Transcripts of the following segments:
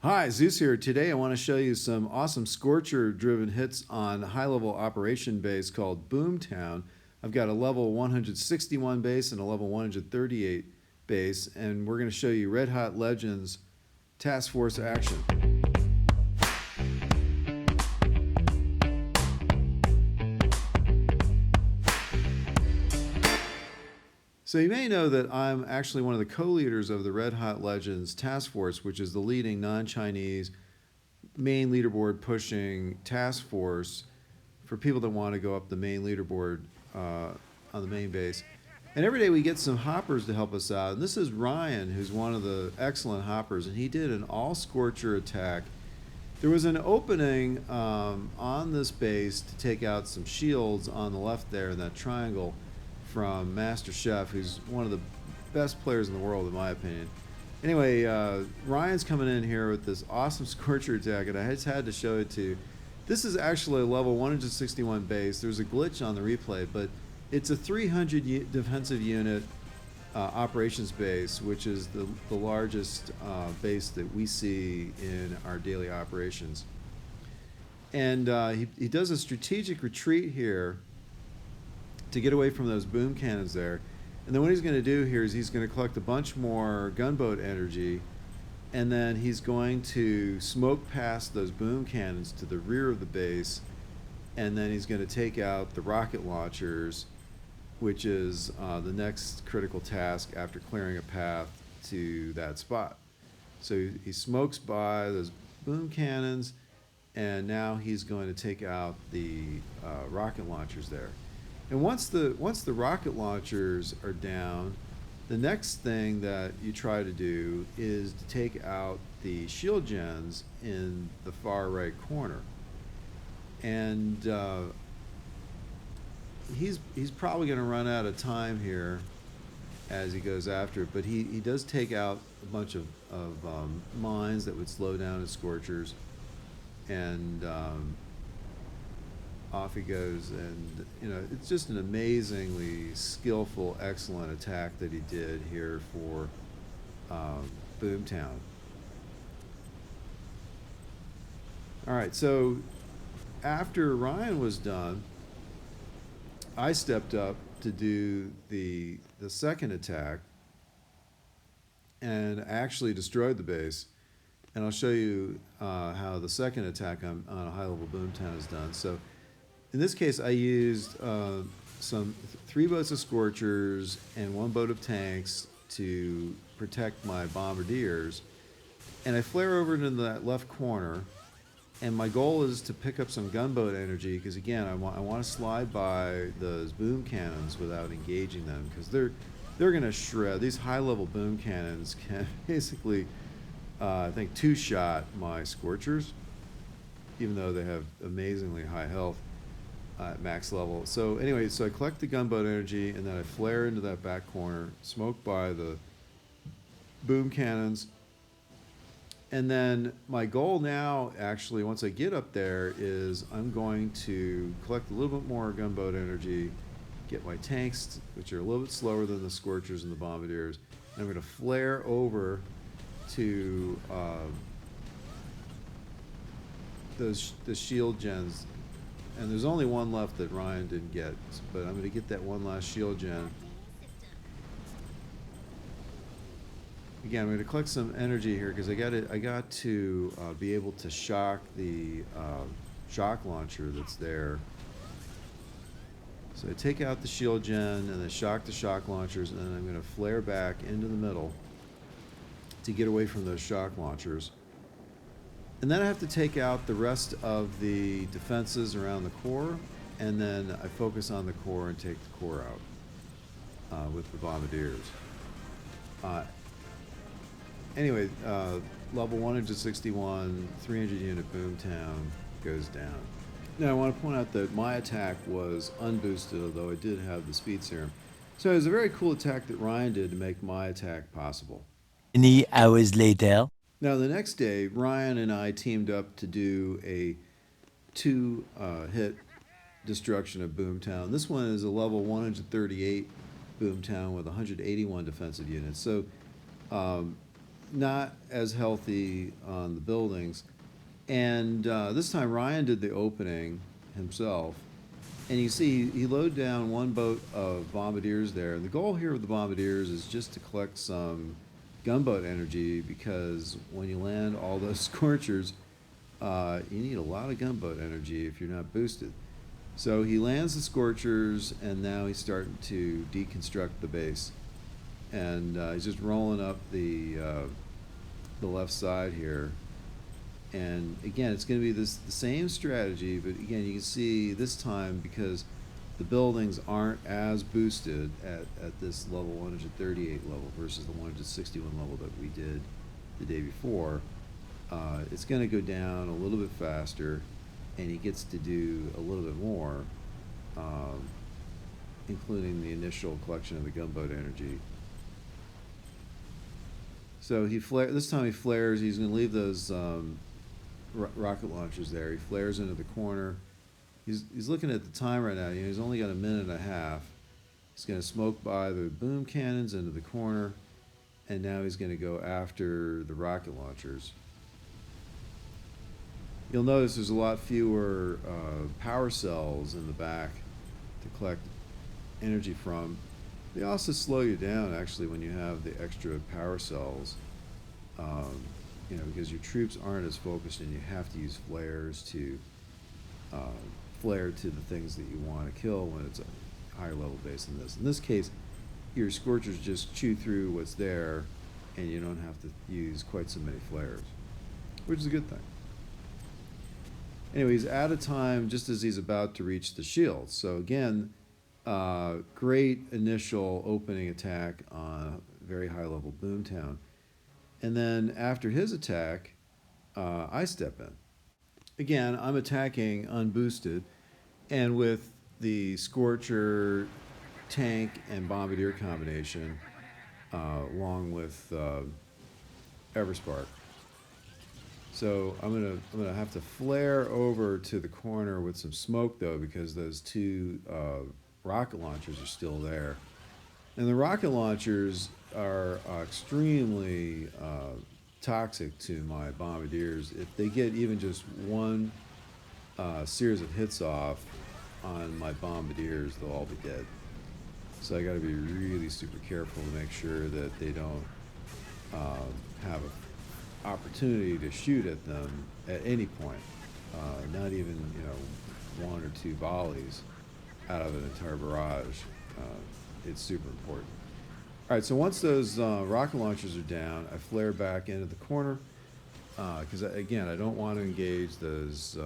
Hi, Zeus here. Today I want to show you some awesome Scorcher-driven hits on a high-level operation base called Boomtown. I've got a level 161 base and a level 138 base, and we're going to show you Red Hot Legends Task Force action. So you may know that I'm actually one of the co-leaders of the Red Hot Legends Task Force, which is the leading non-Chinese main leaderboard pushing task force for people that want to go up the main leaderboard on the main base. And every day we get some hoppers to help us out. And this is Ryan, who's one of the excellent hoppers, and he did an all Scorcher attack. There was an opening on this base to take out some shields on the left there in that triangle from Master Chef, who's one of the best players in the world in my opinion. Anyway, Ryan's coming in here with this awesome Scorcher attack, and I just had to show it to you. This is actually a level 161 base. There's a glitch on the replay, but it's a 300 defensive unit operations base, which is the largest base that we see in our daily operations. And he does a strategic retreat here to get away from those boom cannons there. And then what he's going to do here is he's going to collect a bunch more gunboat energy, and then he's going to smoke past those boom cannons to the rear of the base, and then he's going to take out the rocket launchers, which is the next critical task after clearing a path to that spot. So he smokes by those boom cannons, and now he's going to take out the rocket launchers there. And once the rocket launchers are down, the next thing that you try to do is to take out the shield gens in the far right corner. And he's probably going to run out of time here as he goes after it, but he does take out a bunch of mines that would slow down his Scorchers, and off he goes. And it's just an amazingly skillful, excellent attack that he did here for Boomtown. All right, so after Ryan was done, I stepped up to do the second attack and actually destroyed the base. And I'll show you how the second attack on a high-level Boomtown is done. So in this case, I used some 3 boats of Scorchers and 1 boat of tanks to protect my bombardiers. And I flare over into that left corner, and my goal is to pick up some gunboat energy, because again, I want to slide by those boom cannons without engaging them, because they're going to shred. These high-level boom cannons can basically, I think, 2-shot my Scorchers, even though they have amazingly high health at max level. So anyway, so I collect the gunboat energy, and then I flare into that back corner, smoke by the boom cannons. And then my goal now, actually, once I get up there, is I'm going to collect a little bit more gunboat energy, get my tanks, which are a little bit slower than the Scorchers and the Bombardiers, and I'm going to flare over to the shield gens. And there's only one left that Ryan didn't get, but I'm going to get that one last shield gen. Again, I'm going to collect some energy here, because I got to be able to shock the shock launcher that's there. So I take out the shield gen and then shock the shock launchers, and then I'm going to flare back into the middle to get away from those shock launchers. And then I have to take out the rest of the defenses around the core, and then I focus on the core and take the core out with the bombardiers. Anyway, level 161, 300 unit Boomtown goes down. Now I want to point out that my attack was unboosted, although I did have the speed serum. So it was a very cool attack that Ryan did to make my attack possible. Many hours later. Now the next day, Ryan and I teamed up to do a 2-hit destruction of Boomtown. This one is a level 138 Boomtown with 181 defensive units. So not as healthy on the buildings. And this time Ryan did the opening himself. And you see he loaded down one boat of bombardiers there. And the goal here with the bombardiers is just to collect some gunboat energy, because when you land all those Scorchers, you need a lot of gunboat energy if you're not boosted. So he lands the Scorchers, and now he's starting to deconstruct the base. And he's just rolling up the left side here. And again, it's going to be the same strategy, but again, you can see this time, because the buildings aren't as boosted at this level 138 level versus the 161 level that we did the day before, it's going to go down a little bit faster, and he gets to do a little bit more, including the initial collection of the gunboat energy. So this time he flares. He's going to leave those rocket launchers there. He flares into the corner. He's looking at the time right now. You know, he's only got a minute and a half. He's going to smoke by the boom cannons into the corner, and now he's going to go after the rocket launchers. You'll notice there's a lot fewer power cells in the back to collect energy from. They also slow you down, actually, when you have the extra power cells, you know, because your troops aren't as focused, and you have to use flares to flare to the things that you want to kill when it's a higher level base than this. In this case, your Scorchers just chew through what's there, and you don't have to use quite so many flares, which is a good thing. Anyway, he's out of time just as he's about to reach the shields. So again, great initial opening attack on a very high level Boomtown. And then after his attack, I step in. Again, I'm attacking unboosted, and with the Scorcher tank and bombardier combination, along with Everspark. So I'm gonna have to flare over to the corner with some smoke, though, because those two rocket launchers are still there. And the rocket launchers are extremely toxic to my bombardiers. If they get even just one series of hits off on my bombardiers, they'll all be dead. So I got to be really super careful to make sure that they don't have an opportunity to shoot at them at any point. Not even, you know, one or two volleys out of an entire barrage. It's super important. All right, so once those rocket launchers are down, I flare back into the corner, because again, I don't want to engage those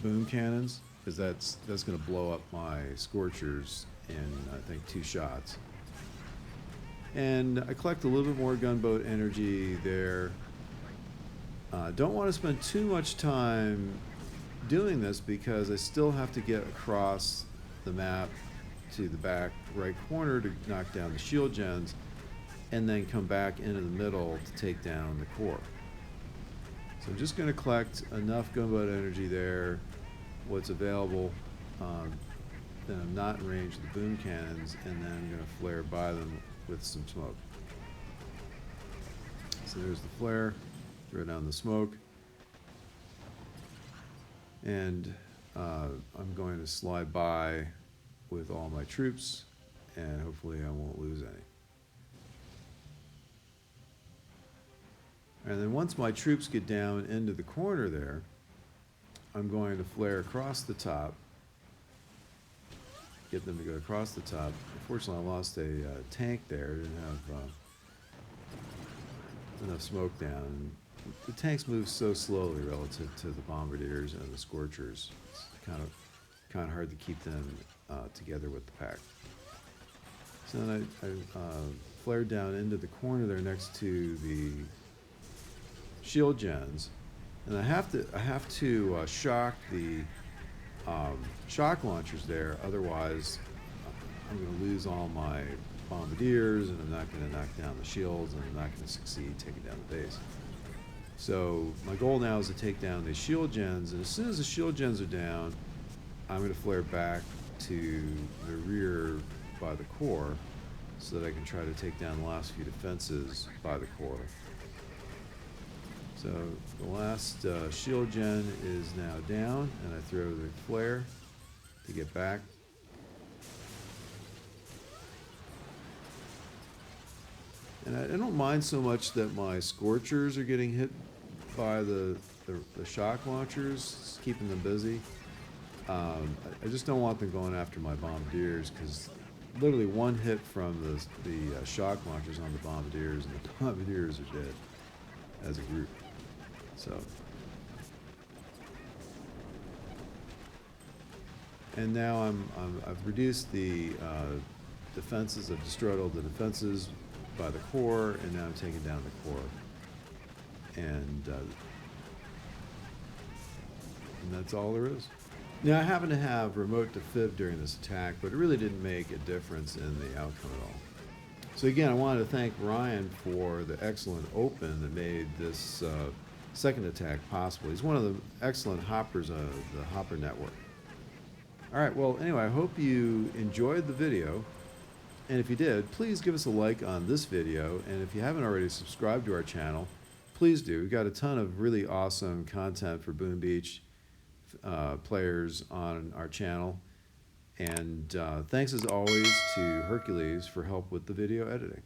boom cannons, because that's going to blow up my Scorchers in, I think, 2 shots. And I collect a little bit more gunboat energy there. Don't want to spend too much time doing this, because I still have to get across the map to the back right corner to knock down the shield gens, and then come back into the middle to take down the core. So I'm just going to collect enough gunboat energy there, what's available, then I'm not in range of the boom cannons, and then I'm going to flare by them with some smoke. So there's the flare, throw down the smoke, and I'm going to slide by with all my troops, and hopefully I won't lose any. And then once my troops get down into the corner there, I'm going to flare across the top, get them to go across the top. Unfortunately, I lost a tank there. I didn't have enough smoke down. The tanks move so slowly relative to the bombardiers and the Scorchers. It's kind of hard to keep them together with the pack. So then I flared down into the corner there next to the shield gens, and I have to shock the shock launchers there. Otherwise, I'm going to lose all my bombardiers, and I'm not going to knock down the shields, and I'm not going to succeed taking down the base. So my goal now is to take down the shield gens, and as soon as the shield gens are down, I'm going to flare back to the rear by the core, so that I can try to take down the last few defenses by the core. So the last shield gen is now down, and I throw the flare to get back. And I don't mind so much that my Scorchers are getting hit by the shock launchers, it's keeping them busy. I just don't want them going after my bombardiers, because literally one hit from the shock launchers on the bombardiers, and the bombardiers are dead as a group. So, and now I've reduced the defenses. I've destroyed all the defenses by the core, and now I'm taking down the core. And that's all there is. Now, I happen to have remote defib during this attack, but it really didn't make a difference in the outcome at all. So again, I wanted to thank Ryan for the excellent open that made this second attack possible. He's one of the excellent hoppers of the Hopper Network. All right, well, anyway, I hope you enjoyed the video. And if you did, please give us a like on this video. And if you haven't already subscribed to our channel, please do. We've got a ton of really awesome content for Boom Beach players on our channel. And thanks as always to Hercules for help with the video editing.